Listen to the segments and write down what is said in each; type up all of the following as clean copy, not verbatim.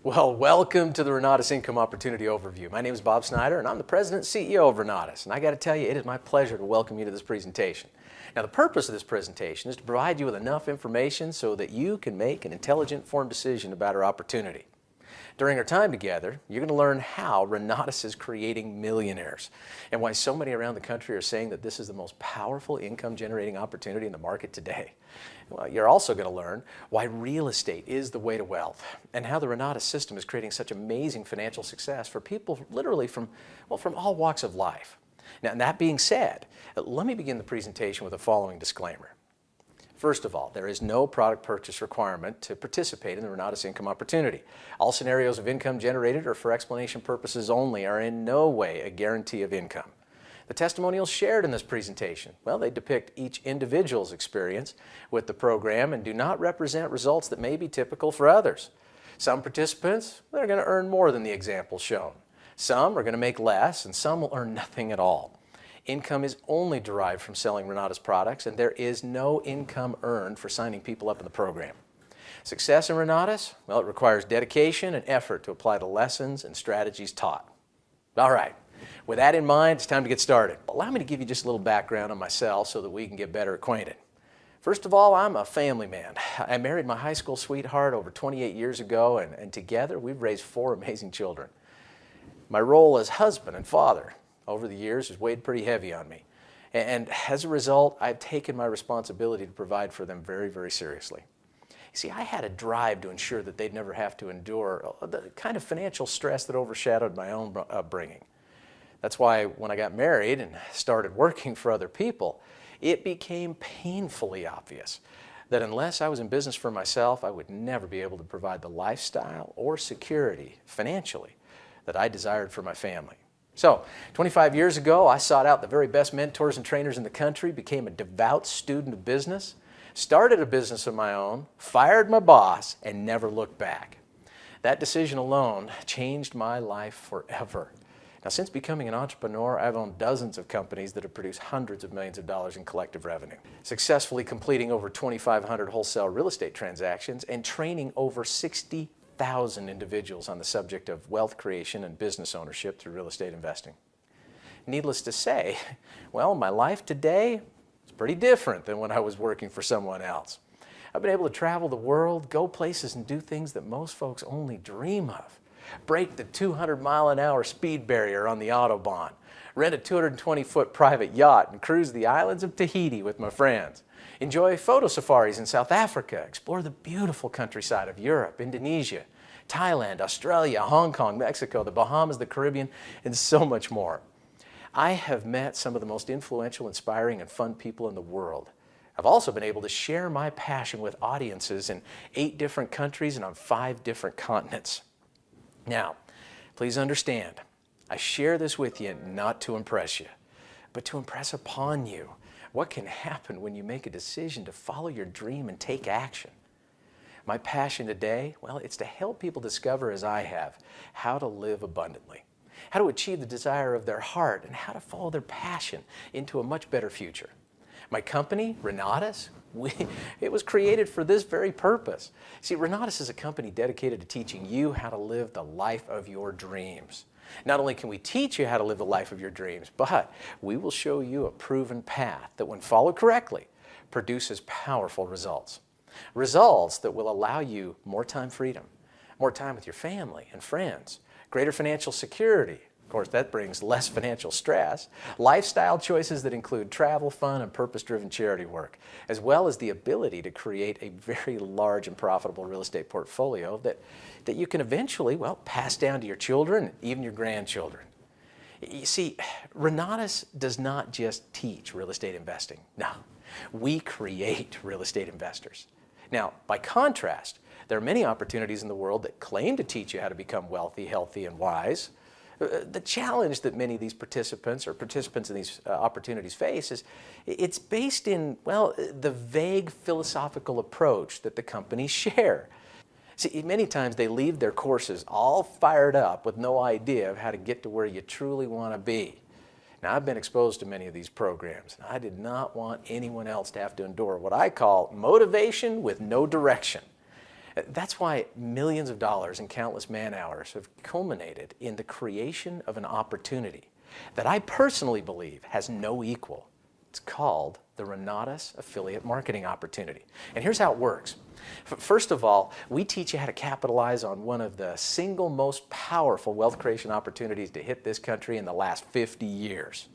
Well, welcome to the Renatus Income Opportunity Overview. My name is Bob Snyder and I'm the President and CEO of Renatus. And I got to tell you, it is my pleasure to welcome you to this presentation. Now, the purpose of this presentation is to provide you with enough information so that you can make an intelligent, informed decision about our opportunity. During our time together, you're going to learn how Renatus is creating millionaires and why so many around the country are saying that this is the most powerful income-generating opportunity in the market today. Well, you're also going to learn why real estate is the way to wealth and how the Renatus system is creating such amazing financial success for people literally from all walks of life. Now, that being said, let me begin the presentation with the following disclaimer. First of all, there is no product purchase requirement to participate in the Renatus Income Opportunity. All scenarios of income generated or for explanation purposes only are in no way a guarantee of income. The testimonials shared in this presentation, well, they depict each individual's experience with the program and do not represent results that may be typical for others. Some participants, they're going to earn more than the example shown. Some are going to make less, and some will earn nothing at all. Income is only derived from selling Renatus products, and there is no income earned for signing people up in the program. Success in Renatus, well, it requires dedication and effort to apply the lessons and strategies taught. All right, with that in mind, it's time to get started. Allow me to give you just a little background on myself so that we can get better acquainted. First of all, I'm a family man. I married my high school sweetheart over 28 years ago, and together we've raised 4 amazing children. My role as husband and father over the years has weighed pretty heavy on me. And as a result, I've taken my responsibility to provide for them very, very seriously. You see, I had a drive to ensure that they'd never have to endure the kind of financial stress that overshadowed my own upbringing. That's why when I got married and started working for other people, it became painfully obvious that unless I was in business for myself, I would never be able to provide the lifestyle or security financially that I desired for my family. So, 25 years ago, I sought out the very best mentors and trainers in the country, became a devout student of business, started a business of my own, fired my boss, and never looked back. That decision alone changed my life forever. Now, since becoming an entrepreneur, I've owned dozens of companies that have produced hundreds of millions of dollars in collective revenue, successfully completing over 2,500 wholesale real estate transactions and training over 60,000 individuals on the subject of wealth creation and business ownership through real estate investing. Needless to say, well, my life today is pretty different than when I was working for someone else. I've been able to travel the world, go places and do things that most folks only dream of. Break the 200-mile-an-hour speed barrier on the Autobahn, rent a 220-foot private yacht and cruise the islands of Tahiti with my friends. Enjoy photo safaris in South Africa, explore the beautiful countryside of Europe, Indonesia, Thailand, Australia, Hong Kong, Mexico, the Bahamas, the Caribbean, and so much more. I have met some of the most influential, inspiring, and fun people in the world. I've also been able to share my passion with audiences in 8 different countries and on 5 different continents. Now, please understand, I share this with you not to impress you, but to impress upon you what can happen when you make a decision to follow your dream and take action. My passion today, well, it's to help people discover, as I have, how to live abundantly, how to achieve the desire of their heart, and how to follow their passion into a much better future. My company, Renatus, it was created for this very purpose. See, Renatus is a company dedicated to teaching you how to live the life of your dreams. Not only can we teach you how to live the life of your dreams, but we will show you a proven path that, when followed correctly, produces powerful results. Results that will allow you more time freedom, more time with your family and friends, greater financial security. Of course, that brings less financial stress, lifestyle choices that include travel, fun, and purpose-driven charity work, as well as the ability to create a very large and profitable real estate portfolio that you can eventually, well, pass down to your children, even your grandchildren. You see, Renatus does not just teach real estate investing. No, we create real estate investors. Now, by contrast, there are many opportunities in the world that claim to teach you how to become wealthy, healthy, and wise. The challenge that many of these participants in these opportunities face is it's based in, well, the vague philosophical approach that the companies share. See, many times they leave their courses all fired up with no idea of how to get to where you truly want to be. Now, I've been exposed to many of these programs, and I did not want anyone else to have to endure what I call motivation with no direction. That's why millions of dollars and countless man-hours have culminated in the creation of an opportunity that I personally believe has no equal. It's called the Renatus Affiliate Marketing Opportunity. And here's how it works. First of all, we teach you how to capitalize on one of the single most powerful wealth creation opportunities to hit this country in the last 50 years.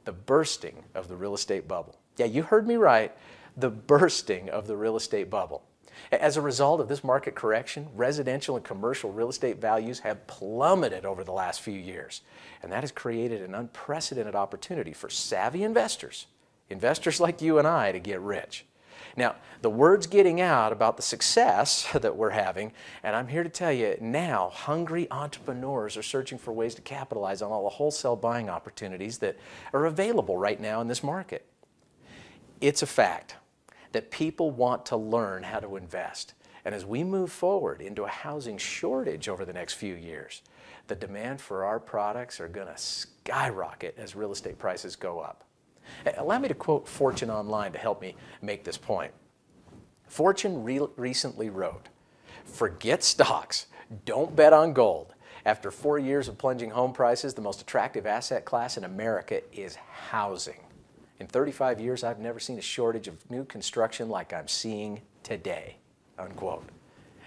The bursting of the real estate bubble. Yeah, you heard me right. The bursting of the real estate bubble. As a result of this market correction, residential and commercial real estate values have plummeted over the last few years. And that has created an unprecedented opportunity for savvy investors, investors like you and I, to get rich. Now, the word's getting out about the success that we're having, and I'm here to tell you now, hungry entrepreneurs are searching for ways to capitalize on all the wholesale buying opportunities that are available right now in this market. It's a fact that people want to learn how to invest. And as we move forward into a housing shortage over the next few years, the demand for our products are going to skyrocket as real estate prices go up. Allow me to quote Fortune Online to help me make this point. Fortune recently wrote, "Forget stocks, don't bet on gold. After 4 years of plunging home prices, the most attractive asset class in America is housing. In 35 years, I've never seen a shortage of new construction like I'm seeing today," unquote.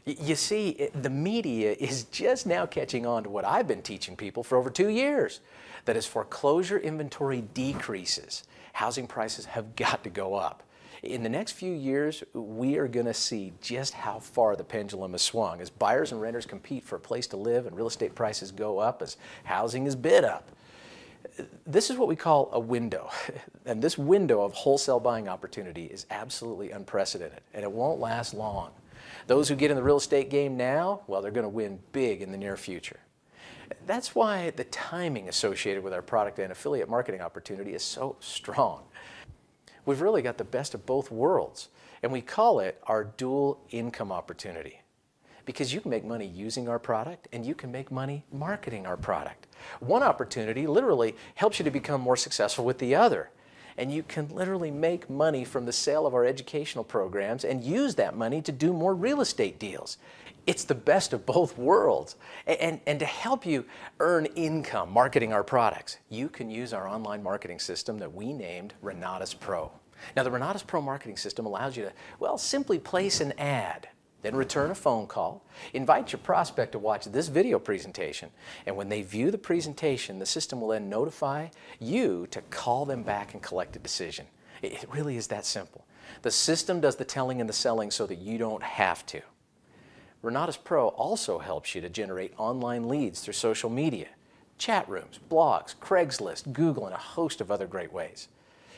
You see, the media is just now catching on to what I've been teaching people for over 2 years. That as foreclosure inventory decreases, housing prices have got to go up. In the next few years, we are going to see just how far the pendulum has swung as buyers and renters compete for a place to live and real estate prices go up as housing is bid up. This is what we call a window, and this window of wholesale buying opportunity is absolutely unprecedented, and it won't last long. Those who get in the real estate game now, well, they're going to win big in the near future. That's why the timing associated with our product and affiliate marketing opportunity is so strong. We've really got the best of both worlds, and we call it our dual income opportunity. Because you can make money using our product and you can make money marketing our product. One opportunity literally helps you to become more successful with the other. And you can literally make money from the sale of our educational programs and use that money to do more real estate deals. It's the best of both worlds. And to help you earn income marketing our products, you can use our online marketing system that we named Renatus Pro. Now, the Renatus Pro marketing system allows you to, well, simply place an ad, then return a phone call, invite your prospect to watch this video presentation, and when they view the presentation, the system will then notify you to call them back and collect a decision. It really is that simple. The system does the telling and the selling so that you don't have to. Renatus Pro also helps you to generate online leads through social media, chat rooms, blogs, Craigslist, Google, and a host of other great ways.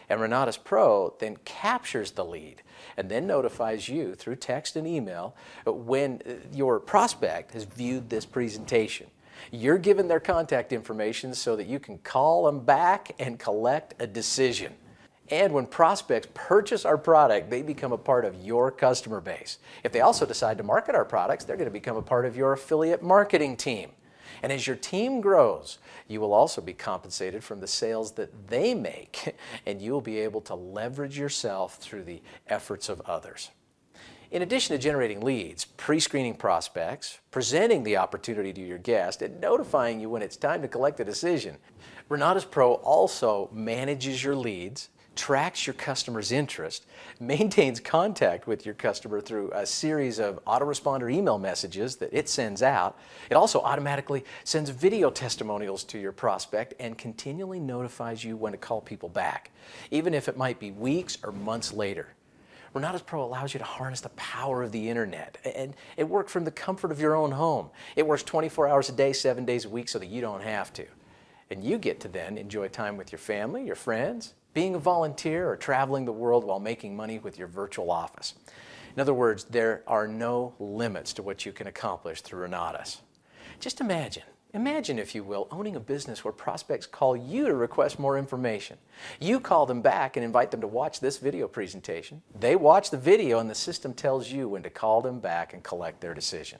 And Renatus Pro then captures the lead and then notifies you through text and email when your prospect has viewed this presentation. You're given their contact information so that you can call them back and collect a decision. And when prospects purchase our product, they become a part of your customer base. If they also decide to market our products, they're going to become a part of your affiliate marketing team. And as your team grows, you will also be compensated from the sales that they make, and you will be able to leverage yourself through the efforts of others. In addition to generating leads, pre-screening prospects, presenting the opportunity to your guest, and notifying you when it's time to collect a decision, Renatus Pro also manages your leads, tracks your customer's interest, maintains contact with your customer through a series of autoresponder email messages that it sends out. It also automatically sends video testimonials to your prospect and continually notifies you when to call people back, even if it might be weeks or months later. Renatus Pro allows you to harness the power of the internet, and it works from the comfort of your own home. It works 24 hours a day, 7 days a week so that you don't have to. And you get to then enjoy time with your family, your friends, being a volunteer, or traveling the world while making money with your virtual office. In other words, there are no limits to what you can accomplish through Renatus. Just imagine, if you will, owning a business where prospects call you to request more information. You call them back and invite them to watch this video presentation. They watch the video and the system tells you when to call them back and collect their decision.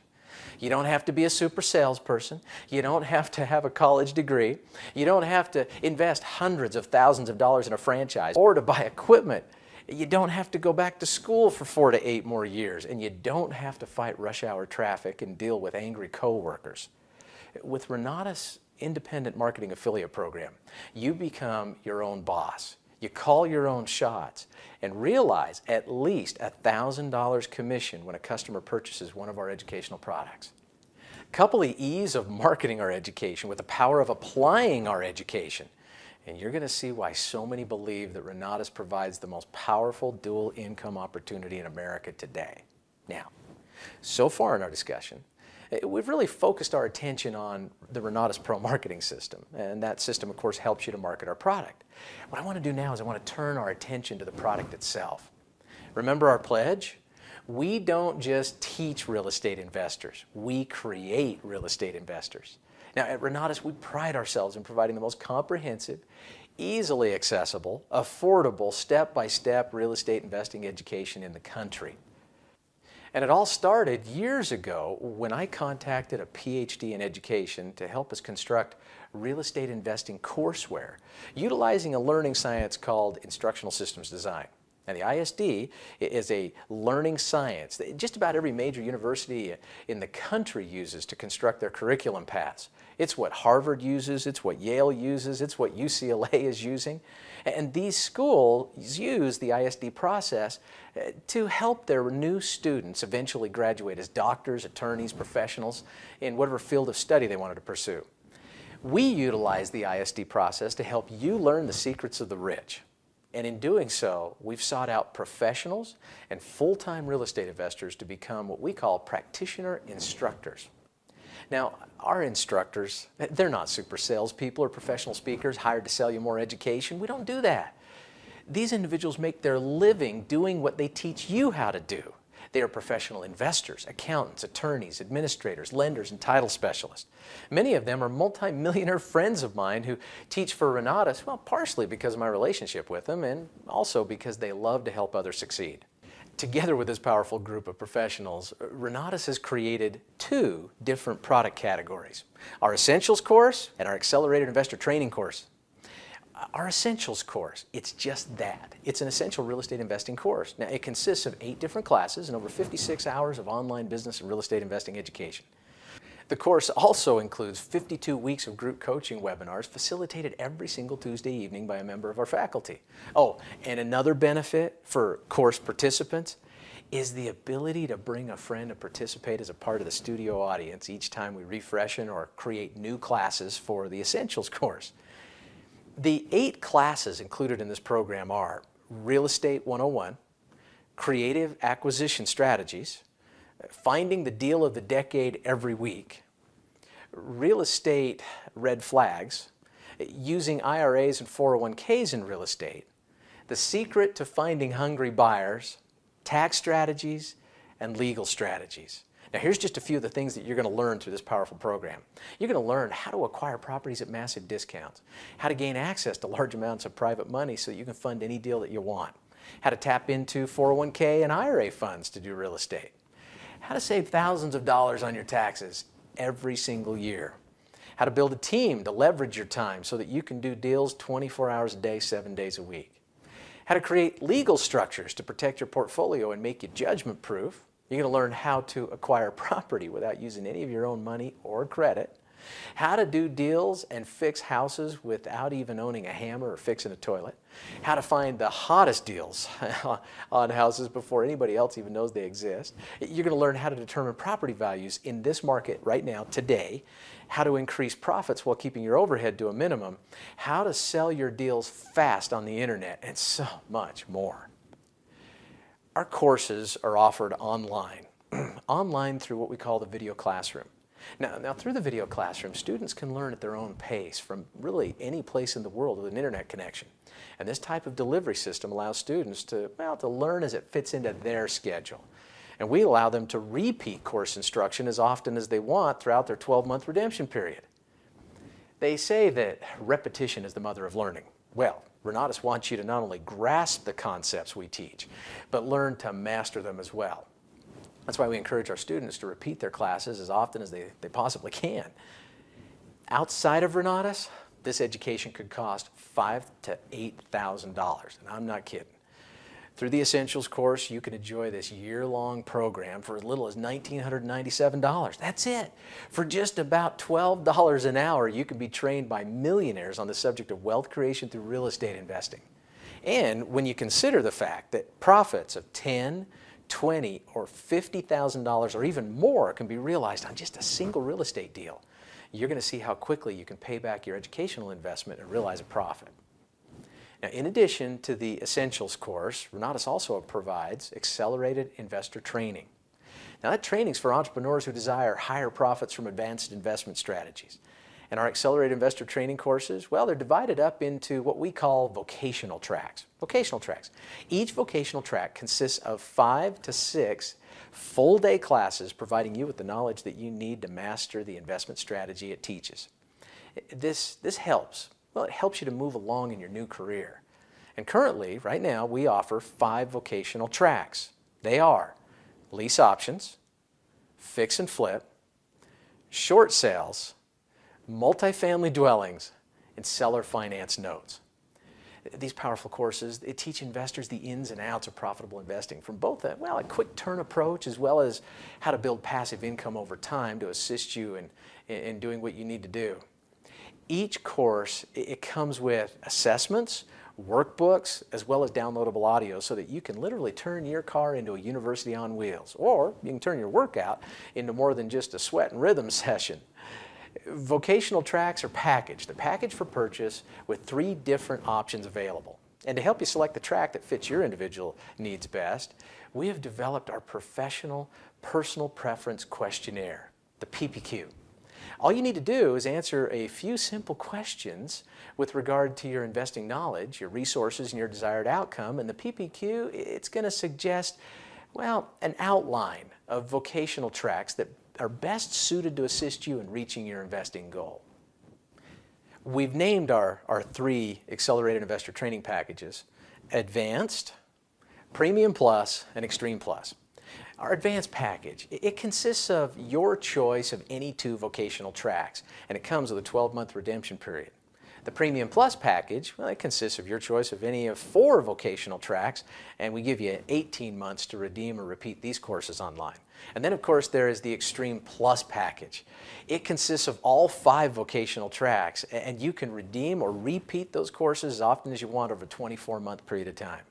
You don't have to be a super salesperson. You don't have to have a college degree. You don't have to invest hundreds of thousands of dollars in a franchise or to buy equipment. You don't have to go back to school for 4 to 8 more years, and you don't have to fight rush hour traffic and deal with angry coworkers. With Renatus Independent Marketing Affiliate Program, you become your own boss. You call your own shots and realize at least $1,000 commission when a customer purchases one of our educational products. Couple the ease of marketing our education with the power of applying our education, and you're going to see why so many believe that Renatus provides the most powerful dual income opportunity in America today. Now, so far in our discussion, we've really focused our attention on the Renatus Pro marketing system, and that system, of course, helps you to market our product. What I want to do now is I want to turn our attention to the product itself. Remember our pledge? We don't just teach real estate investors, we create real estate investors. Now at Renatus, we pride ourselves in providing the most comprehensive, easily accessible, affordable, step-by-step real estate investing education in the country. And it all started years ago when I contacted a PhD in education to help us construct real estate investing courseware, utilizing a learning science called instructional systems design. And the ISD is a learning science that just about every major university in the country uses to construct their curriculum paths. It's what Harvard uses, it's what Yale uses, it's what UCLA is using. And these schools use the ISD process to help their new students eventually graduate as doctors, attorneys, professionals in whatever field of study they wanted to pursue. We utilize the ISD process to help you learn the secrets of the rich. And in doing so, we've sought out professionals and full-time real estate investors to become what we call practitioner instructors. Now, our instructors, they're not super salespeople or professional speakers hired to sell you more education. We don't do that. These individuals make their living doing what they teach you how to do. They are professional investors, accountants, attorneys, administrators, lenders, and title specialists. Many of them are multi-millionaire friends of mine who teach for Renatus, well, partially because of my relationship with them and also because they love to help others succeed. Together with this powerful group of professionals, Renatus has created 2 different product categories: our Essentials course and our Accelerated Investor Training course. Our Essentials course, it's just that. It's an essential real estate investing course. Now, it consists of 8 different classes and over 56 hours of online business and real estate investing education. The course also includes 52 weeks of group coaching webinars facilitated every single Tuesday evening by a member of our faculty. Oh, and another benefit for course participants is the ability to bring a friend to participate as a part of the studio audience each time we refreshen or create new classes for the Essentials course. The 8 classes included in this program are Real Estate 101, Creative Acquisition Strategies, Finding the Deal of the Decade every week, Real Estate Red Flags, Using IRAs and 401ks in real estate, The Secret to Finding Hungry Buyers, Tax Strategies, and Legal Strategies. Now here's just a few of the things that you're going to learn through this powerful program. You're going to learn how to acquire properties at massive discounts, how to gain access to large amounts of private money so that you can fund any deal that you want, how to tap into 401k and IRA funds to do real estate, how to save thousands of dollars on your taxes every single year, how to build a team to leverage your time so that you can do deals 24 hours a day, 7 days a week, how to create legal structures to protect your portfolio and make you judgment proof. You're going to learn how to acquire property without using any of your own money or credit, how to do deals and fix houses without even owning a hammer or fixing a toilet, how to find the hottest deals on houses before anybody else even knows they exist. You're going to learn how to determine property values in this market right now, today, how to increase profits while keeping your overhead to a minimum, how to sell your deals fast on the internet, and so much more. Our courses are offered online, online through what we call the video classroom. Now through the video classroom, students can learn at their own pace from really any place in the world with an internet connection. And this type of delivery system allows students to learn as it fits into their schedule. And we allow them to repeat course instruction as often as they want throughout their 12-month redemption period. They say that repetition is the mother of learning. Well, Renatus wants you to not only grasp the concepts we teach, but learn to master them as well. That's why we encourage our students to repeat their classes as often as they possibly can. Outside of Renatus, this education could cost $5,000 to $8,000, and I'm not kidding. Through the Essentials course, you can enjoy this year-long program for as little as $1,997. That's it. For just about $12 an hour, you can be trained by millionaires on the subject of wealth creation through real estate investing. And when you consider the fact that profits of $10,000, $20,000, or $50,000 or even more can be realized on just a single real estate deal, you're going to see how quickly you can pay back your educational investment and realize a profit. Now, in addition to the Essentials course, Renatus also provides accelerated investor training. Now, that training is for entrepreneurs who desire higher profits from advanced investment strategies. And our accelerated investor training courses, well, they're divided up into what we call vocational tracks. Vocational tracks. Each vocational track consists of 5 to 6 full-day classes providing you with the knowledge that you need to master the investment strategy it teaches. This helps. Well, it helps you to move along in your new career. And currently, right now, we offer 5 vocational tracks. They are lease options, fix and flip, short sales, multifamily dwellings, and seller finance notes. These powerful courses, they teach investors the ins and outs of profitable investing from both a quick turn approach as well as how to build passive income over time to assist you in doing what you need to do. Each course, it comes with assessments, workbooks, as well as downloadable audio so that you can literally turn your car into a university on wheels, or you can turn your workout into more than just a sweat and rhythm session. Vocational tracks are packaged. They're packaged for purchase with 3 different options available. And to help you select the track that fits your individual needs best, we have developed our professional personal preference questionnaire, the PPQ. All you need to do is answer a few simple questions with regard to your investing knowledge, your resources, and your desired outcome. And the PPQ, it's going to suggest, well, an outline of vocational tracks that are best suited to assist you in reaching your investing goal. We've named our 3 accelerated investor training packages: Advanced, Premium Plus, and Extreme Plus. Our Advanced package, it consists of your choice of any 2 vocational tracks, and it comes with a 12-month redemption period. The Premium Plus package, well, it consists of your choice of any of 4 vocational tracks, and we give you 18 months to redeem or repeat these courses online. And then, of course, there is the Extreme Plus package. It consists of all 5 vocational tracks, and you can redeem or repeat those courses as often as you want over a 24-month period of time.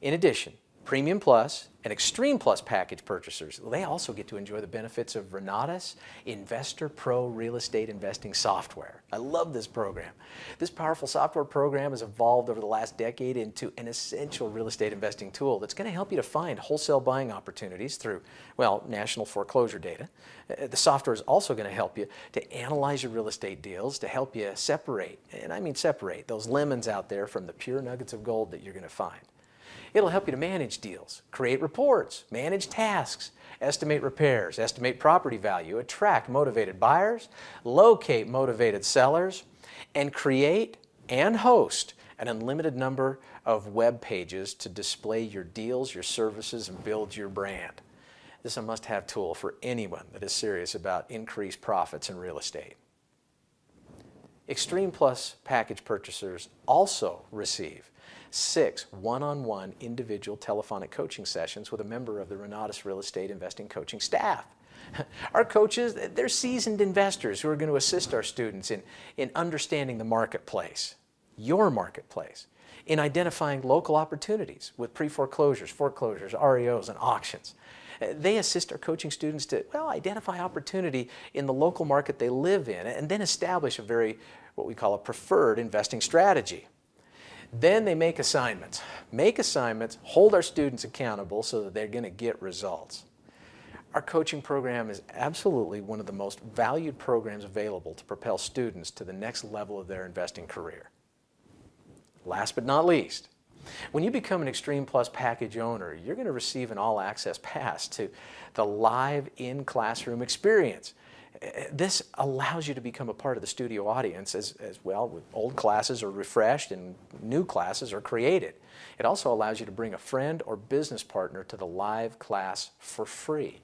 In addition, Premium Plus and Extreme Plus package purchasers, they also get to enjoy the benefits of Renatus Investor Pro real estate investing software. I love this program. This powerful software program has evolved over the last decade into an essential real estate investing tool that's going to help you to find wholesale buying opportunities through, well, national foreclosure data. The software is also going to help you to analyze your real estate deals, to help you separate, and I mean separate, those lemons out there from the pure nuggets of gold that you're going to find. It'll help you to manage deals, create reports, manage tasks, estimate repairs, estimate property value, attract motivated buyers, locate motivated sellers, and create and host an unlimited number of web pages to display your deals, your services, and build your brand. This is a must-have tool for anyone that is serious about increased profits in real estate. Extreme Plus package purchasers also receive 6 one-on-one individual telephonic coaching sessions with a member of the Renatus Real Estate Investing Coaching staff. Our coaches, they're seasoned investors who are going to assist our students in understanding the marketplace, your marketplace, in identifying local opportunities with pre-foreclosures, foreclosures, REOs, and auctions. They assist our coaching students to, well, identify opportunity in the local market they live in and then establish a what we call a preferred investing strategy. Then they make assignments, hold our students accountable so that they're going to get results. Our coaching program is absolutely one of the most valued programs available to propel students to the next level of their investing career. Last but not least, when you become an Extreme Plus package owner, you're going to receive an all-access pass to the live in-classroom experience. This allows you to become a part of the studio audience as well. With old classes are refreshed and new classes are created. It also allows you to bring a friend or business partner to the live class for free.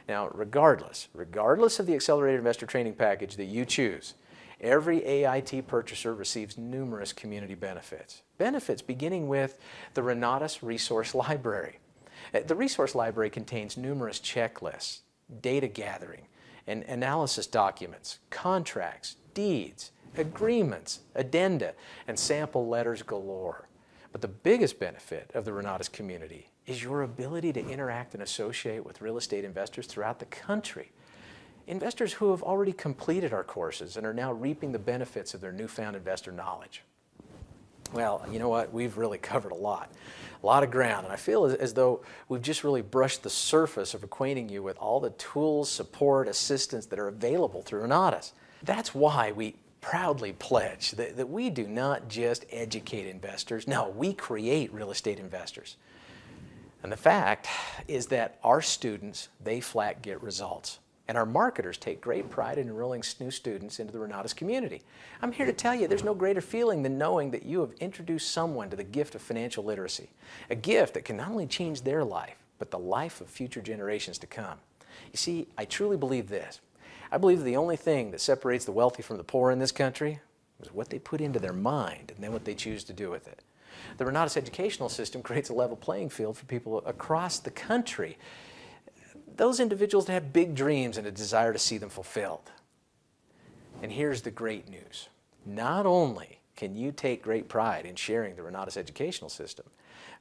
Now, regardless of the accelerated investor training package that you choose, Every AIT purchaser receives numerous community benefits. Benefits beginning with the Renatus Resource Library. The Resource Library contains numerous checklists, data gathering, and analysis documents, contracts, deeds, agreements, addenda, and sample letters galore. But the biggest benefit of the Renatus community is your ability to interact and associate with real estate investors throughout the country. Investors who have already completed our courses and are now reaping the benefits of their newfound investor knowledge. Well, you know what? We've really covered a lot of ground, and I feel as though we've just really brushed the surface of acquainting you with all the tools, support, assistance that are available through Renatus. That's why we proudly pledge that we do not just educate investors. No, we create real estate investors. And the fact is that our students, they flat get results. And our marketers take great pride in enrolling new students into the Renatus community. I'm here to tell you there's no greater feeling than knowing that you have introduced someone to the gift of financial literacy, a gift that can not only change their life, but the life of future generations to come. You see, I truly believe this. I believe the only thing that separates the wealthy from the poor in this country is what they put into their mind and then what they choose to do with it. The Renatus educational system creates a level playing field for people across the country. Those individuals that have big dreams and a desire to see them fulfilled. And here's the great news. Not only can you take great pride in sharing the Renatus educational system,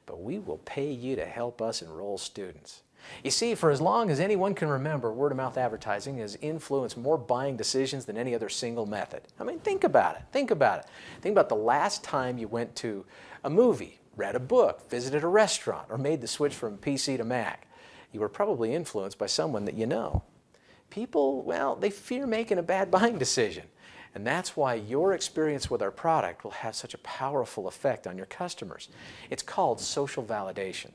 but we will pay you to help us enroll students. You see, for as long as anyone can remember, word-of-mouth advertising has influenced more buying decisions than any other single method. I mean, think about it. Think about it. Think about the last time you went to a movie, read a book, visited a restaurant, or made the switch from PC to Mac. You were probably influenced by someone that you know. People, well, they fear making a bad buying decision. And that's why your experience with our product will have such a powerful effect on your customers. It's called social validation.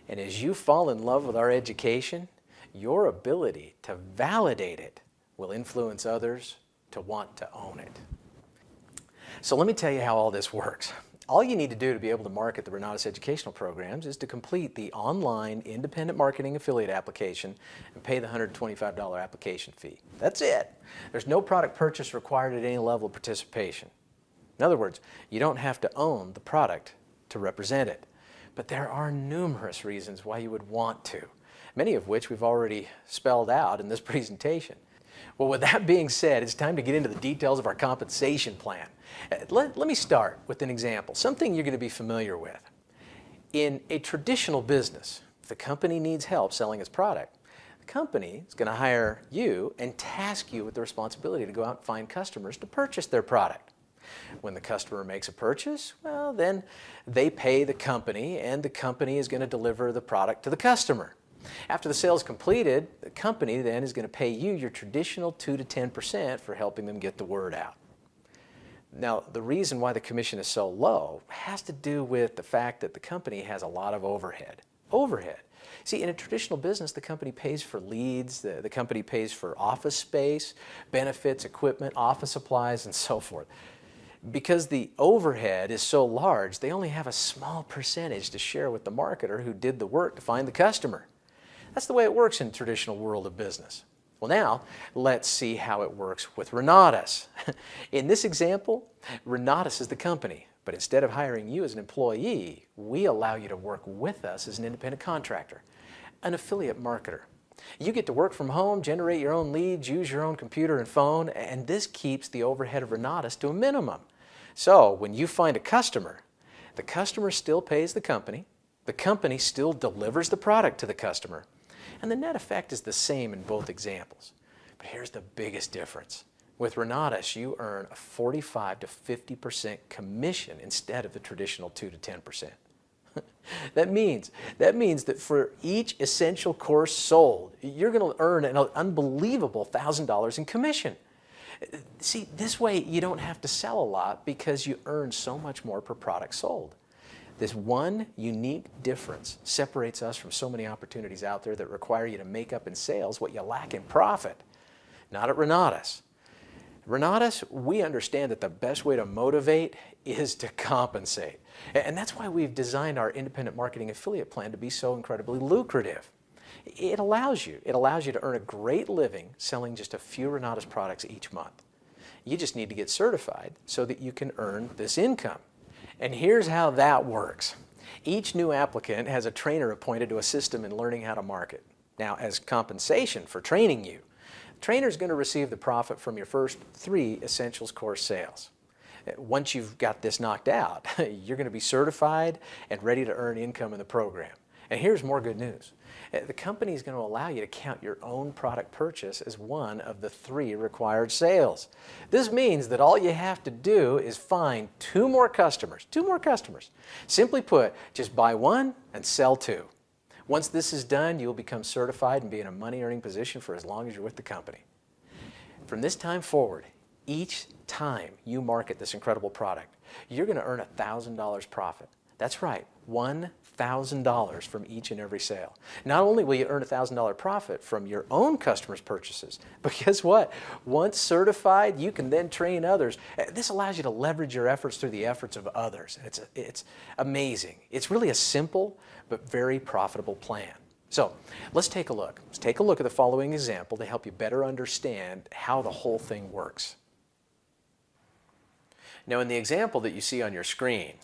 And as you fall in love with our education, your ability to validate it will influence others to want to own it. So let me tell you how all this works. All you need to do to be able to market the Renatus educational programs is to complete the online independent marketing affiliate application and pay the $125 application fee. That's it. There's no product purchase required at any level of participation. In other words, you don't have to own the product to represent it. But there are numerous reasons why you would want to, many of which we've already spelled out in this presentation. Well, with that being said, it's time to get into the details of our compensation plan. Let me start with an example, something you're going to be familiar with. In a traditional business, if the company needs help selling its product, the company is going to hire you and task you with the responsibility to go out and find customers to purchase their product. When the customer makes a purchase, well, then they pay the company, and the company is going to deliver the product to the customer. After the sale is completed, the company then is going to pay you your traditional 2 to 10% for helping them get the word out. Now, the reason why the commission is so low has to do with the fact that the company has a lot of overhead. See, in a traditional business, the company pays for leads, the company pays for office space, benefits, equipment, office supplies, and so forth. Because the overhead is so large, they only have a small percentage to share with the marketer who did the work to find the customer. That's the way it works in the traditional world of business. Well, now, let's see how it works with Renatus. In this example, Renatus is the company, but instead of hiring you as an employee, we allow you to work with us as an independent contractor, an affiliate marketer. You get to work from home, generate your own leads, use your own computer and phone, and this keeps the overhead of Renatus to a minimum. So when you find a customer, the customer still pays the company still delivers the product to the customer, and the net effect is the same in both examples. But here's the biggest difference. With Renatus, you earn a 45 to 50% commission instead of the traditional 2 to 10%. That means that for each essential course sold, you're going to earn an unbelievable $1,000 in commission. See, this way you don't have to sell a lot because you earn so much more per product sold. This one unique difference separates us from so many opportunities out there that require you to make up in sales what you lack in profit. Not at Renatus. Renatus, we understand that the best way to motivate is to compensate. And that's why we've designed our independent marketing affiliate plan to be so incredibly lucrative. It allows you to earn a great living selling just a few Renatus products each month. You just need to get certified so that you can earn this income. And here's how that works. Each new applicant has a trainer appointed to assist them in learning how to market. Now, as compensation for training you, the trainer is going to receive the profit from your first 3 Essentials course sales. Once you've got this knocked out, you're going to be certified and ready to earn income in the program. And here's more good news. The company is going to allow you to count your own product purchase as one of the 3 required sales. This means that all you have to do is find 2 more customers. 2 more customers. Simply put, just buy 1 and sell 2. Once this is done, you'll become certified and be in a money-earning position for as long as you're with the company. From this time forward, each time you market this incredible product, you're going to earn $1,000 profit. That's right, $1,000 from each and every sale. Not only will you earn $1,000 profit from your own customers' purchases, but guess what? Once certified, you can then train others. This allows you to leverage your efforts through the efforts of others. It's amazing. It's really a simple but very profitable plan. So let's take a look. Let's take a look at the following example to help you better understand how the whole thing works. Now, in the example that you see on your screen,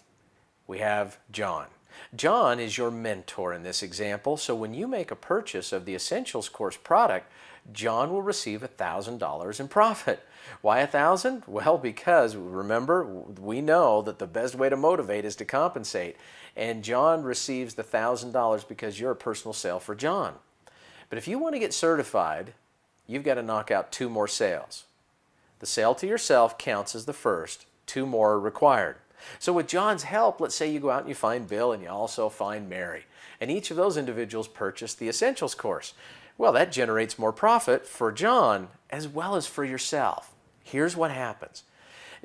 we have John. John is your mentor in this example, so when you make a purchase of the Essentials course product, John will receive $1,000 in profit. Why 1,000? Well, because remember, we know that the best way to motivate is to compensate, and John receives the $1,000 because you're a personal sale for John. But if you want to get certified, you've got to knock out 2 more sales. The sale to yourself counts as the first, 2 more are required. So with John's help, let's say you go out and you find Bill and you also find Mary, and each of those individuals purchase the Essentials course. Well, that generates more profit for John as well as for yourself. Here's what happens.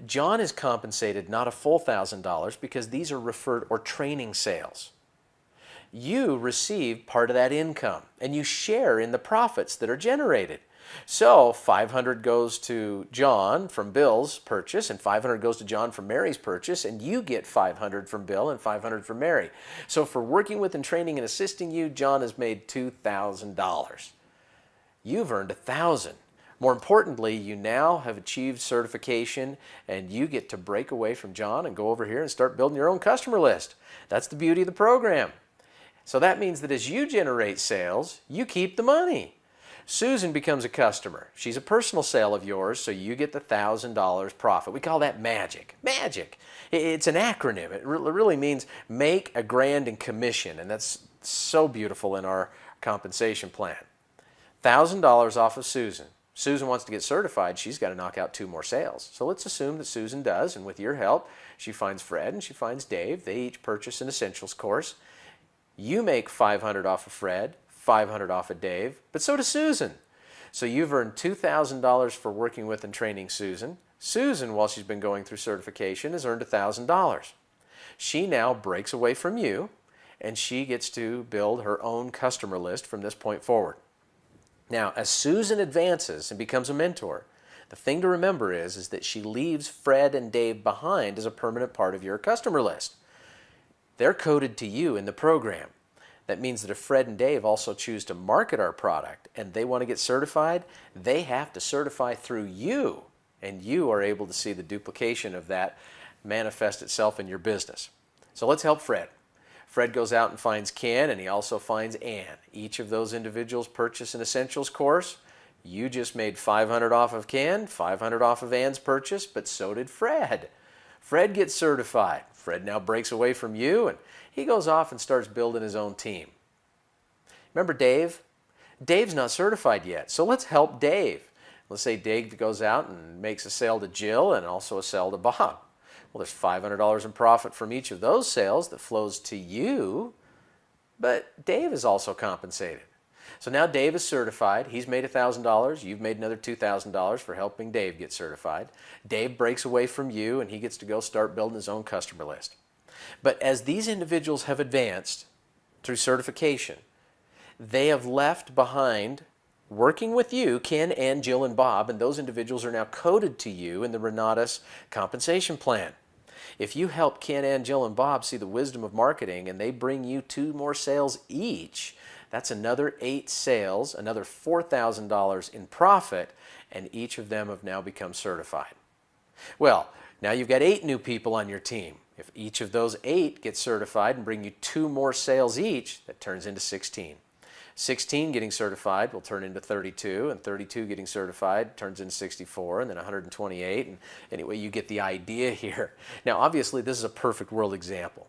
John is compensated not a full $1,000 because these are referred or training sales. You receive part of that income and you share in the profits that are generated. So $500 goes to John from Bill's purchase and $500 goes to John from Mary's purchase, and you get $500 from Bill and $500 from Mary. So for working with and training and assisting you, John has made $2,000. You've earned $1,000. More importantly, you now have achieved certification and you get to break away from John and go over here and start building your own customer list. That's the beauty of the program. So that means that as you generate sales, you keep the money. Susan becomes a customer. She's a personal sale of yours, so you get the $1,000 profit. We call that magic. Magic. It's an acronym. It really means make a grand and commission, and that's so beautiful in our compensation plan. $1,000 off of Susan. Susan wants to get certified. She's got to knock out 2 more sales. So let's assume that Susan does, and with your help, she finds Fred and she finds Dave. They each purchase an Essentials course. You make $500 off of Fred, $500 off of Dave, but so does Susan. So you've earned $2,000 for working with and training Susan. Susan, while she's been going through certification, has earned $1,000. She now breaks away from you, and she gets to build her own customer list from this point forward. Now, as Susan advances and becomes a mentor, the thing to remember is that she leaves Fred and Dave behind as a permanent part of your customer list. They're coded to you in the program. That means that if Fred and Dave also choose to market our product and they want to get certified, they have to certify through you, and you are able to see the duplication of that manifest itself in your business. So let's help Fred. Fred goes out and finds Ken, and he also finds Ann. Each of those individuals purchase an Essentials course. You just made $500 off of Ken, $500 off of Ann's purchase, but so did Fred. Fred gets certified. Fred now breaks away from you, and he goes off and starts building his own team. Remember Dave? Dave's not certified yet, so let's help Dave. Let's say Dave goes out and makes a sale to Jill and also a sale to Bob. Well, there's $500 in profit from each of those sales that flows to you, but Dave is also compensated. So now Dave is certified. He's made $1,000. You've made another $2,000 for helping Dave get certified. Dave breaks away from you, and he gets to go start building his own customer list. But as these individuals have advanced through certification, they have left behind working with you, Ken, Ann, Jill, and Bob, and those individuals are now coded to you in the Renatus compensation plan. If you help Ken, Ann, Jill, and Bob see the wisdom of marketing and they bring you 2 more sales each, that's another 8 sales, another $4,000 in profit, and each of them have now become certified. Well, now you've got 8 new people on your team. If each of those 8 get certified and bring you 2 more sales each, that turns into 16. 16 getting certified will turn into 32, and 32 getting certified turns into 64, and then 128. And anyway, you get the idea here. Now, obviously, this is a perfect world example.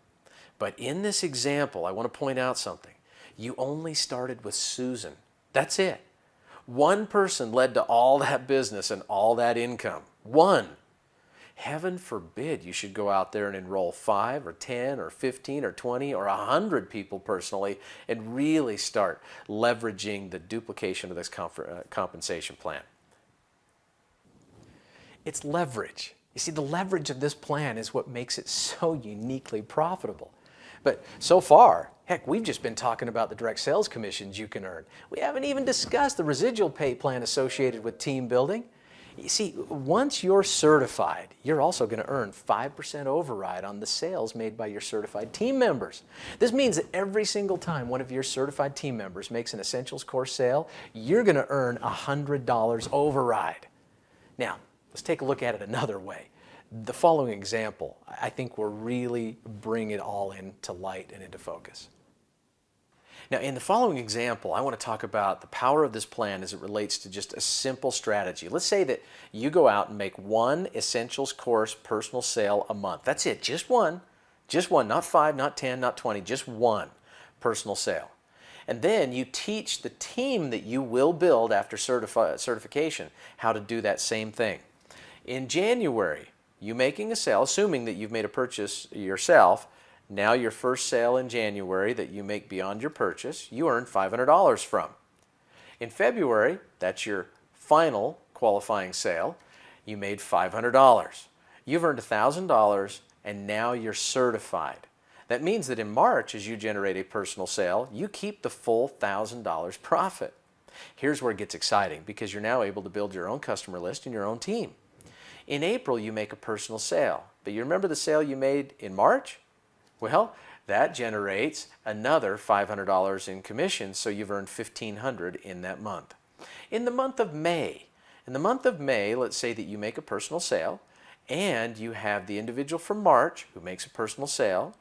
But in this example, I want to point out something. You only started with Susan. That's it. One person led to all that business and all that income. One. Heaven forbid you should go out there and enroll 5 or 10 or 15 or 20 or 100 people personally and really start leveraging the duplication of this compensation plan. It's leverage. You see, the leverage of this plan is what makes it so uniquely profitable. But so far, heck, we've just been talking about the direct sales commissions you can earn. We haven't even discussed the residual pay plan associated with team building. You see, once you're certified, you're also going to earn 5% override on the sales made by your certified team members. This means that every single time one of your certified team members makes an Essentials course sale, you're going to earn $100 override. Now, let's take a look at it another way. The following example, I think, will really bring it all into light and into focus. Now, in the following example, I want to talk about the power of this plan as it relates to just a simple strategy. Let's say that you go out and make 1 Essentials course personal sale a month. That's it, just one, not 5, not 10, not 20, just 1 personal sale. And then you teach the team that you will build after certification how to do that same thing. In January, you making a sale, assuming that you've made a purchase yourself, now your first sale in January that you make beyond your purchase, you earn $500 from. In February, that's your final qualifying sale, you made $500. You've earned $1,000 and now you're certified. That means that in March, as you generate a personal sale, you keep the full $1,000 profit. Here's where it gets exciting because you're now able to build your own customer list and your own team. In April, you make a personal sale, but you remember the sale you made in March? Well, that generates another $500 in commission, so you've earned $1,500 in that month. In the month of May, let's say that you make a personal sale and you have the individual from March who makes a personal sale.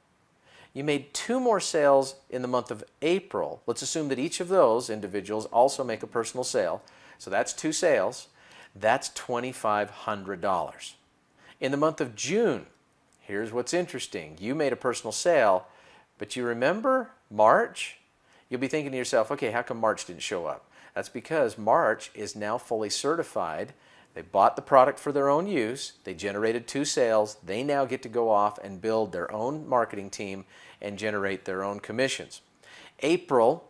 You made 2 more sales in the month of April. Let's assume that each of those individuals also make a personal sale. So that's 2 sales. That's $2,500. In the month of June, here's what's interesting. You made a personal sale, but you remember March? You'll be thinking to yourself, okay, how come March didn't show up? That's because March is now fully certified. They bought the product for their own use. They generated 2 sales. They now get to go off and build their own marketing team and generate their own commissions. April,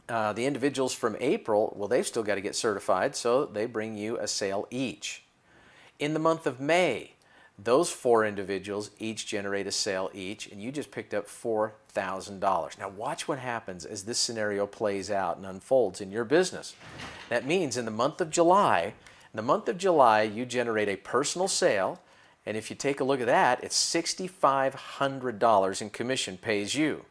the individuals from April, well, they've still got to get certified, so they bring you a sale each. In the month of May, those 4 individuals each generate a sale each, and you just picked up $4,000. Now watch what happens as this scenario plays out and unfolds in your business. That means in the month of July, you generate a personal sale, and if you take a look at that, it's $6,500 in commission pays you.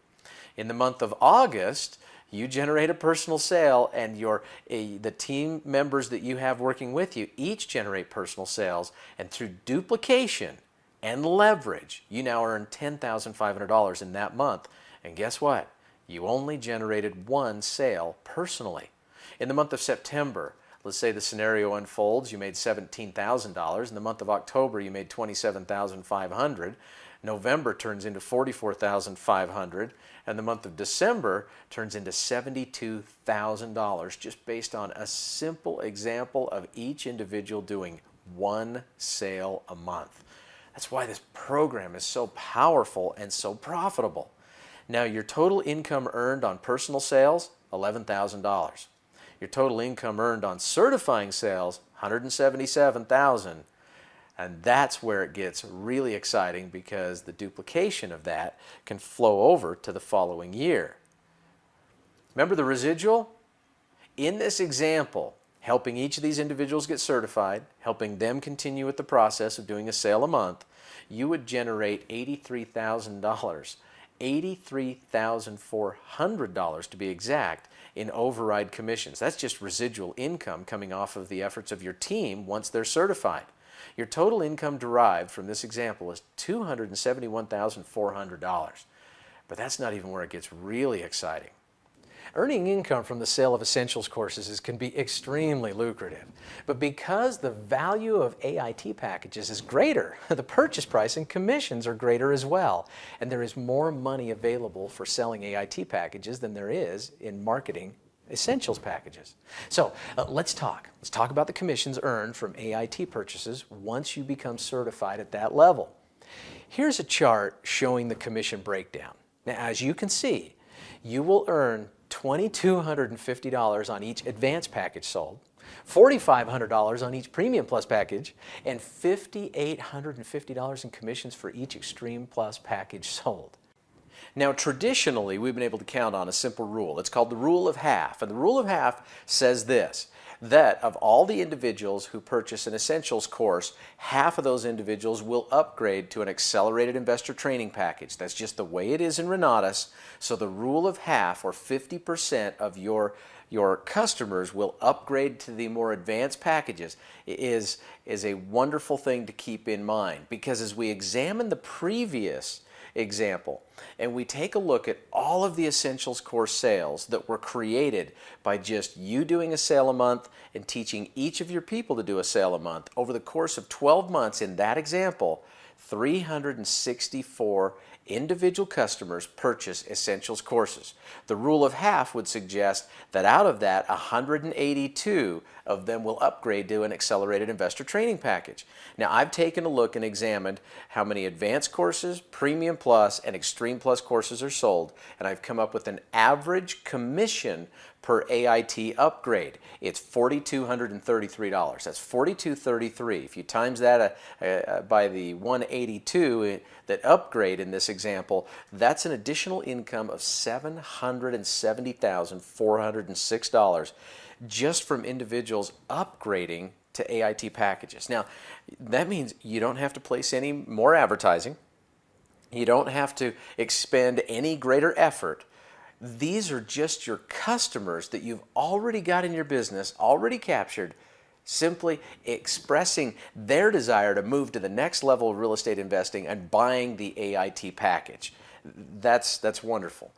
In the month of August, you generate a personal sale, and the team members that you have working with you each generate personal sales, and through duplication and leverage, you now earn $10,500 in that month. And guess what? You only generated 1 sale personally. In the month of September, let's say the scenario unfolds, you made $17,000. In the month of October, you made $27,500. November turns into $44,500, and the month of December turns into $72,000 just based on a simple example of each individual doing 1 sale a month. That's why this program is so powerful and so profitable. Now, your total income earned on personal sales, $11,000. Your total income earned on certifying sales, $177,000. And that's where it gets really exciting because the duplication of that can flow over to the following year. Remember the residual? In this example, helping each of these individuals get certified, helping them continue with the process of doing a sale a month, you would generate $83,000, $83,400 to be exact, in override commissions. That's just residual income coming off of the efforts of your team once they're certified. Your total income derived from this example is $271,400. But that's not even where it gets really exciting. Earning income from the sale of essentials courses can be extremely lucrative. But because the value of AIT packages is greater, the purchase price and commissions are greater as well. And there is more money available for selling AIT packages than there is in marketing essentials packages. So let's talk about the commissions earned from AIT purchases once you become certified at that level. Here's a chart showing the commission breakdown. Now, as you can see, you will earn $2,250 on each advanced package sold, $4,500 on each Premium Plus package, and $5,850 in commissions for each Extreme Plus package sold. Now, traditionally, we've been able to count on a simple rule. It's called the rule of half. And the rule of half says this, that of all the individuals who purchase an essentials course, half of those individuals will upgrade to an accelerated investor training package. That's just the way it is in Renatus. So the rule of half, or 50% of your customers will upgrade to the more advanced packages, is a wonderful thing to keep in mind. Because as we examine the previous example, and we take a look at all of the essentials course sales that were created by just you doing a sale a month and teaching each of your people to do a sale a month, over the course of 12 months in that example, 364 individual customers purchase essentials courses. The rule of half would suggest that out of that, 182 of them will upgrade to an accelerated investor training package. Now, I've taken a look and examined how many advanced courses, Premium Plus, and Extreme Plus courses are sold, and I've come up with an average commission per AIT upgrade. It's $4,233. That's $4,233. If you times that by the 182 that upgrade in this example, that's an additional income of $770,406 just from individuals upgrading to AIT packages. Now, that means you don't have to place any more advertising. You don't have to expend any greater effort. These are just your customers that you've already got in your business, already captured, simply expressing their desire to move to the next level of real estate investing and buying the AIT package. That's wonderful.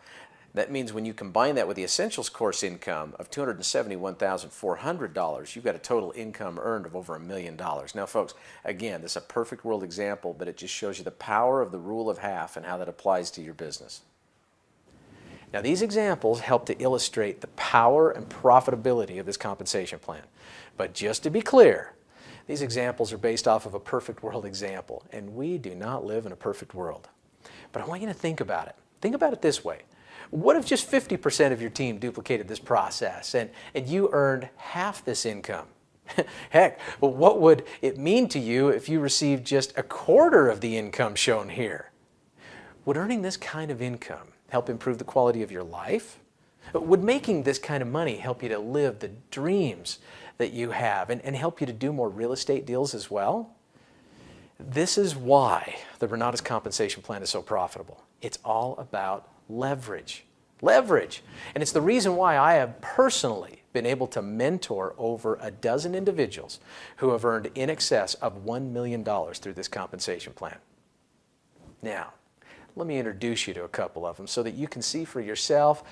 That means when you combine that with the essentials course income of $271,400, you've got a total income earned of over $1 million. Now, folks, again, this is a perfect world example, but it just shows you the power of the rule of half and how that applies to your business. Now, these examples help to illustrate the power and profitability of this compensation plan. But just to be clear, these examples are based off of a perfect world example, and we do not live in a perfect world. But I want you to think about it. Think about it this way. What if just 50% of your team duplicated this process and you earned half this income? Heck, well, what would it mean to you if you received just a quarter of the income shown here? Would earning this kind of income help improve the quality of your life? Would making this kind of money help you to live the dreams that you have and help you to do more real estate deals as well? This is why the Renatus compensation plan is so profitable. It's all about leverage. Leverage. And it's the reason why I have personally been able to mentor over a dozen individuals who have earned in excess of $1 million through this compensation plan. Now, let me introduce you to a couple of them so that you can see for yourself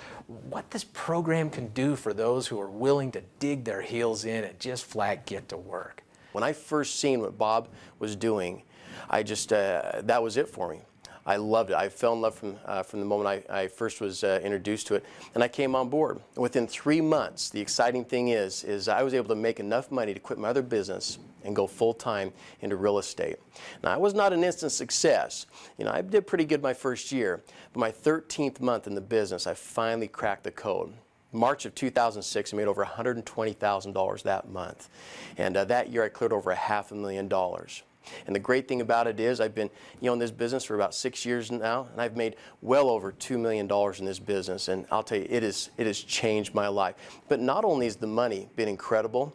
what this program can do for those who are willing to dig their heels in and just flat get to work. When I first seen what Bob was doing, I just, that was it for me. I loved it. I fell in love from the moment I first was introduced to it, and I came on board. Within 3 months, the exciting thing is I was able to make enough money to quit my other business and go full-time into real estate. Now, I was not an instant success. You know, I did pretty good my first year, but my 13th month in the business, I finally cracked the code. March of 2006, I made over $120,000 that month, and that year I cleared over $500,000. And the great thing about it is I've been in this business for about 6 years now, and I've made well over $2 million in this business, and I'll tell you, it has changed my life. But not only has the money been incredible,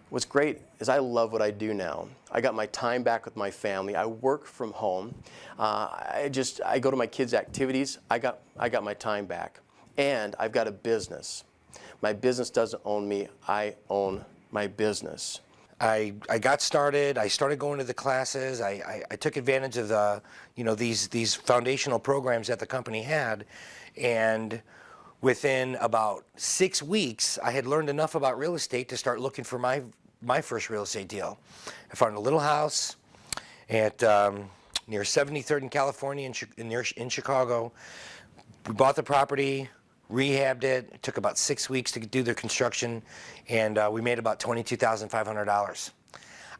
what's great is I love what I do now. I got my time back with my family. I work from home. I go to my kids' activities. I got my time back. And I've got a business. My business doesn't own me. I own my business. I got started. I started going to the classes. I took advantage of the, these foundational programs that the company had, and within about 6 weeks, I had learned enough about real estate to start looking for my first real estate deal. I found a little house at near 73rd in California in Chicago. We bought the property, rehabbed it. It took about 6 weeks to do the construction, and we made about $22,500.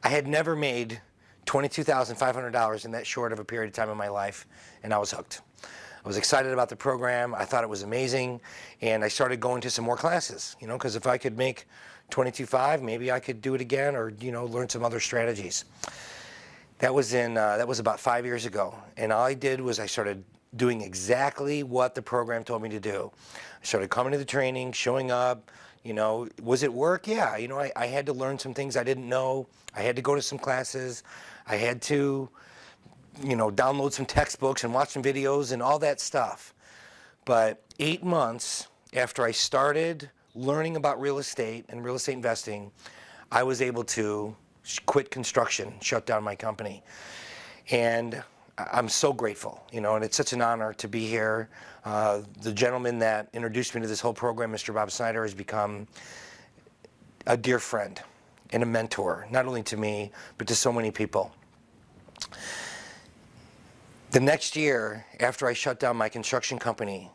I had never made $22,500 in that short of a period of time in my life, and I was hooked. I was excited about the program. I thought it was amazing, and I started going to some more classes, because if I could make $22,500, maybe I could do it again, or learn some other strategies. That was about 5 years ago, and all I did was I started doing exactly what the program told me to do. I started coming to the training, showing up. Was it work? Yeah. I had to learn some things I didn't know. I had to go to some classes. I had to, download some textbooks and watch some videos and all that stuff. But 8 months after I started learning about real estate and real estate investing, I was able to quit construction, shut down my company. And I'm so grateful, and it's such an honor to be here. The gentleman that introduced me to this whole program, Mr. Bob Snyder, has become a dear friend and a mentor, not only to me, but to so many people. The next year, after I shut down my construction company,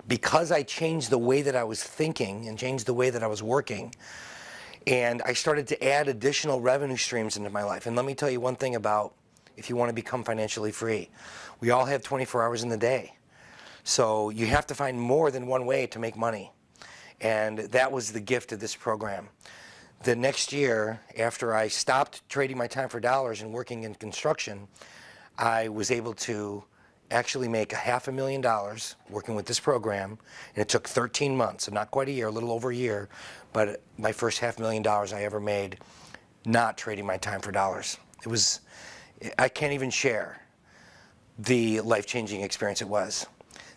because I changed the way that I was thinking and changed the way that I was working, and I started to add additional revenue streams into my life. And let me tell you one thing about if you want to become financially free. We all have 24 hours in the day. So you have to find more than one way to make money. And that was the gift of this program. The next year, after I stopped trading my time for dollars and working in construction, I was able to actually make $500,000 working with this program. And it took 13 months, so not quite a year, a little over a year, but my first $500,000 I ever made not trading my time for dollars. I can't even share the life-changing experience it was.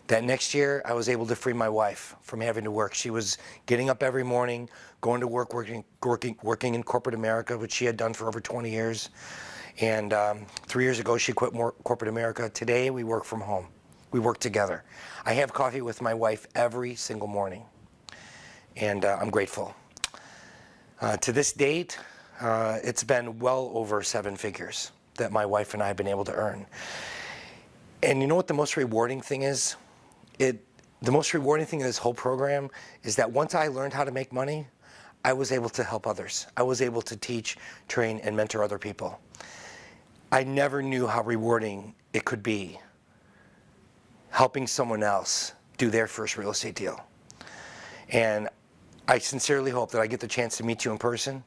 That next year, I was able to free my wife from having to work. She was getting up every morning, going to work, working in corporate America, which she had done for over 20 years. And 3 years ago, she quit corporate America. Today, we work from home. We work together. I have coffee with my wife every single morning, and I'm grateful. To this date, it's been well over 7 figures that my wife and I have been able to earn. And you know what the most rewarding thing is? The most rewarding thing in this whole program is that once I learned how to make money, I was able to help others. I was able to teach, train, and mentor other people. I never knew how rewarding it could be helping someone else do their first real estate deal. And I sincerely hope that I get the chance to meet you in person,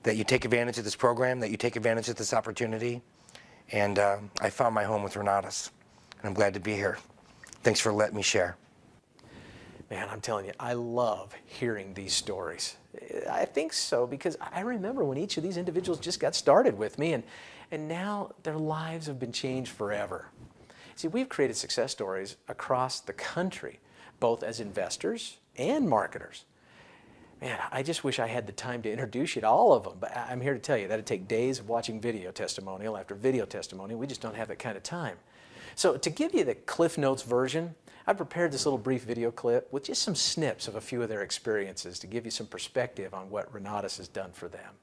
that you take advantage of this program, that you take advantage of this opportunity. And I found my home with Renatus, and I'm glad to be here. Thanks for letting me share. Man, I'm telling you, I love hearing these stories. I think so because I remember when each of these individuals just got started with me, and now their lives have been changed forever. See, we've created success stories across the country, both as investors and marketers. Man, I just wish I had the time to introduce you to all of them, but I'm here to tell you that it'd take days of watching video testimonial after video testimonial. We just don't have that kind of time. So to give you the Cliff Notes version, I prepared this little brief video clip with just some snips of a few of their experiences to give you some perspective on what Renatus has done for them.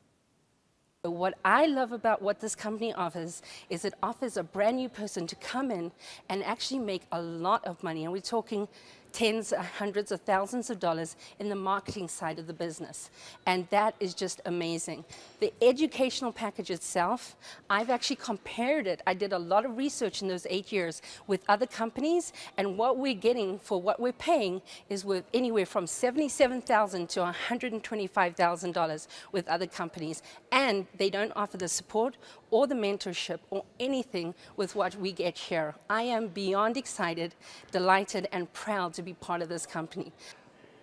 What I love about what this company offers is it offers a brand new person to come in and actually make a lot of money. And we're talking tens, hundreds of thousands of dollars in the marketing side of the business. And that is just amazing. The educational package itself, I've actually compared it. I did a lot of research in those 8 years with other companies, and what we're getting for what we're paying is with anywhere from $77,000 to $125,000 with other companies. And they don't offer the support or the mentorship or anything with what we get here. I am beyond excited, delighted, and proud to be part of this company.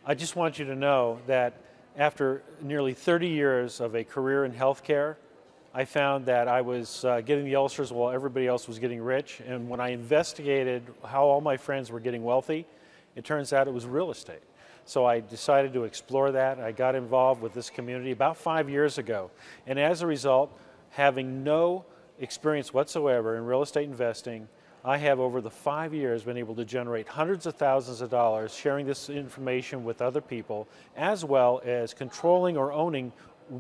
I just want you to know that after nearly 30 years of a career in healthcare, I found that I was getting the ulcers while everybody else was getting rich. And when I investigated how all my friends were getting wealthy, it turns out it was real estate. So I decided to explore that. I got involved with this community about 5 years ago. And as a result, having no experience whatsoever in real estate investing, I have over the 5 years been able to generate hundreds of thousands of dollars sharing this information with other people, as well as controlling or owning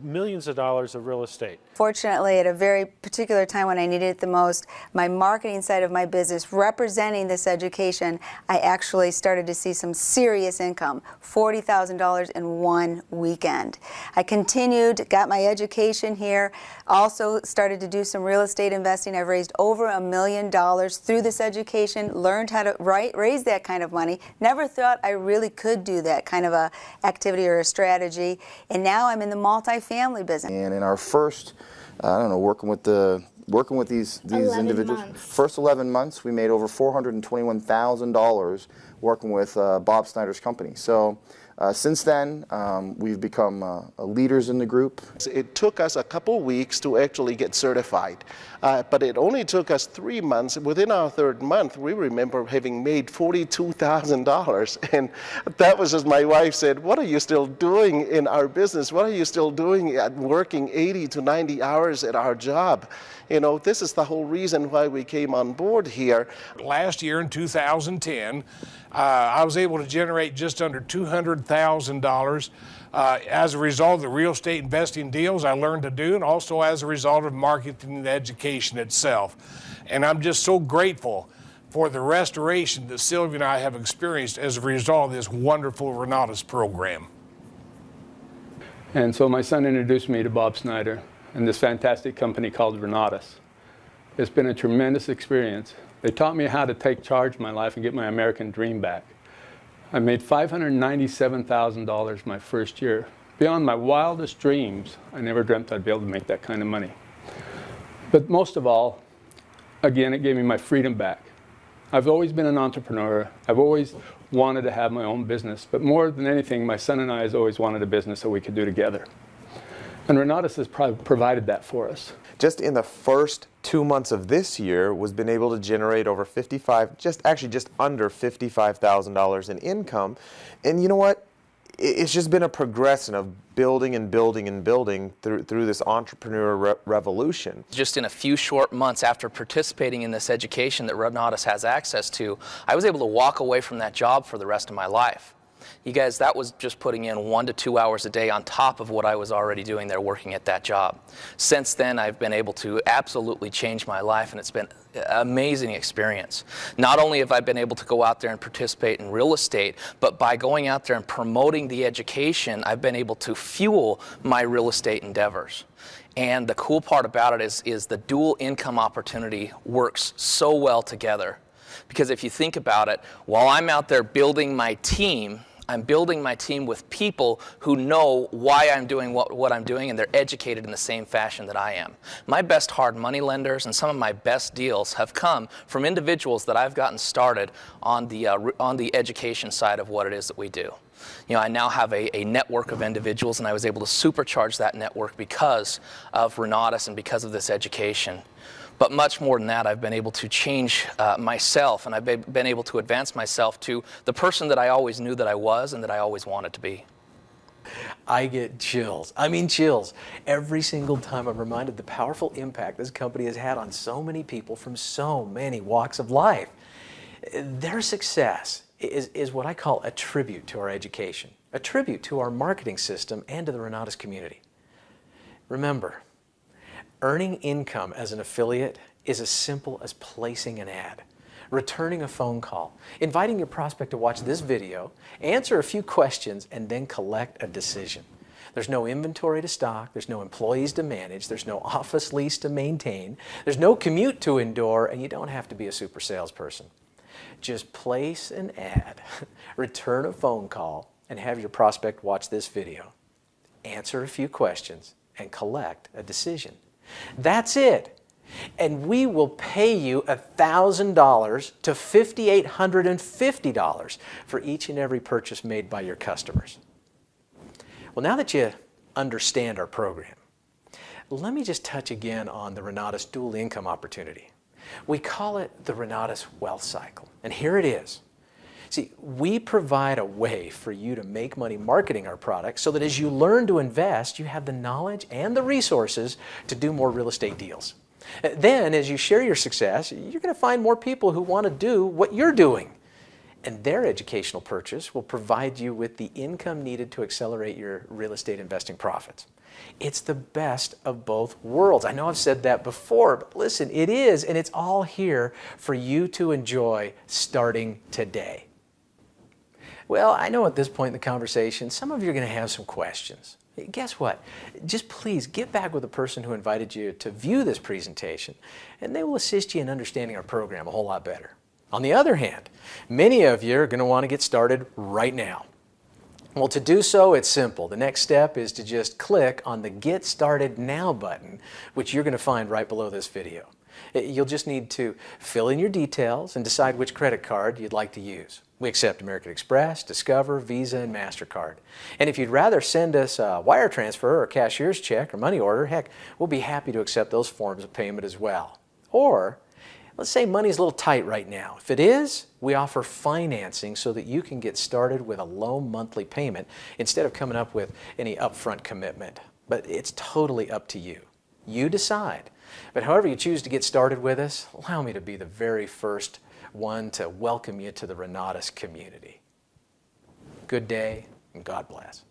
millions of dollars of real estate. Fortunately, at a very particular time when I needed it the most, my marketing side of my business, representing this education, I actually started to see some serious income, $40,000 in one weekend. I continued, got my education here, also started to do some real estate investing. I've raised over $1 million through this education, learned how to raise that kind of money. Never thought I really could do that kind of a activity or a strategy, and now I'm in the multi-family business. And in our first, I don't know, working with these individuals, first 11 months, we made over $421,000 working with Bob Snyder's company. So since then, we've become leaders in the group. It took us a couple weeks to actually get certified, but it only took us 3 months. Within our third month, we remember having made $42,000, and that was as my wife said, "What are you still doing in our business? What are you still doing at working 80 to 90 hours at our job?" You know, this is the whole reason why we came on board here. Last year in 2010, I was able to generate just under $200,000 as a result of the real estate investing deals I learned to do, and also as a result of marketing the education itself. And I'm just so grateful for the restoration that Sylvia and I have experienced as a result of this wonderful Renatus program. And so my son introduced me to Bob Snyder and this fantastic company called Renatus. It's been a tremendous experience. They taught me how to take charge of my life and get my American dream back. I made $597,000 my first year. Beyond my wildest dreams, I never dreamt I'd be able to make that kind of money. But most of all, again, it gave me my freedom back. I've always been an entrepreneur. I've always wanted to have my own business. But more than anything, my son and I has always wanted a business that we could do together. And Renatus has provided that for us. Just in the first 2 months of this year, was been able to generate over just under $55,000 in income. And you know what? It's just been a progression of building and building and building through this entrepreneur revolution. Just in a few short months after participating in this education that Renatus has access to, I was able to walk away from that job for the rest of my life. You guys, that was just putting in 1 to 2 hours a day on top of what I was already doing there working at that job. Since then, I've been able to absolutely change my life, and it's been an amazing experience. Not only have I been able to go out there and participate in real estate, but by going out there and promoting the education, I've been able to fuel my real estate endeavors. And the cool part about it is the dual income opportunity works so well together. Because if you think about it, while I'm out there building my team, I'm building my team with people who know why I'm doing what I'm doing, and they're educated in the same fashion that I am. My best hard money lenders and some of my best deals have come from individuals that I've gotten started on the education side of what it is that we do. You know, I now have a network of individuals, and I was able to supercharge that network because of Renatus and because of this education. But much more than that, I've been able to change myself, and I've been able to advance myself to the person that I always knew that I was and that I always wanted to be. I get chills. I mean chills. Every single time I'm reminded the powerful impact this company has had on so many people from so many walks of life. Their success is what I call a tribute to our education, a tribute to our marketing system and to the Renatus community. Remember, earning income as an affiliate is as simple as placing an ad, returning a phone call, inviting your prospect to watch this video, answer a few questions, and then collect a decision. There's no inventory to stock, there's no employees to manage, there's no office lease to maintain, there's no commute to endure, and you don't have to be a super salesperson. Just place an ad, return a phone call, and have your prospect watch this video, answer a few questions, and collect a decision. That's it. And we will pay you $1,000 to $5,850 for each and every purchase made by your customers. Well, now that you understand our program, let me just touch again on the Renatus dual income opportunity. We call it the Renatus wealth cycle, and here it is. See, we provide a way for you to make money marketing our products so that as you learn to invest, you have the knowledge and the resources to do more real estate deals. Then, as you share your success, you're going to find more people who want to do what you're doing. And their educational purchase will provide you with the income needed to accelerate your real estate investing profits. It's the best of both worlds. I know I've said that before, but listen, it is, and it's all here for you to enjoy starting today. Well, I know at this point in the conversation, some of you are going to have some questions. Guess what? Just please get back with the person who invited you to view this presentation, and they will assist you in understanding our program a whole lot better. On the other hand, many of you are going to want to get started right now. Well, to do so, it's simple. The next step is to just click on the Get Started Now button, which you're going to find right below this video. You'll just need to fill in your details and decide which credit card you'd like to use. We accept American Express, Discover, Visa, and MasterCard. And if you'd rather send us a wire transfer or cashier's check or money order, heck, we'll be happy to accept those forms of payment as well. Or, let's say money's a little tight right now. If it is, we offer financing so that you can get started with a low monthly payment instead of coming up with any upfront commitment. But it's totally up to you. You decide. But however you choose to get started with us, allow me to be the very first one to welcome you to the Renatus community. Good day, and God bless.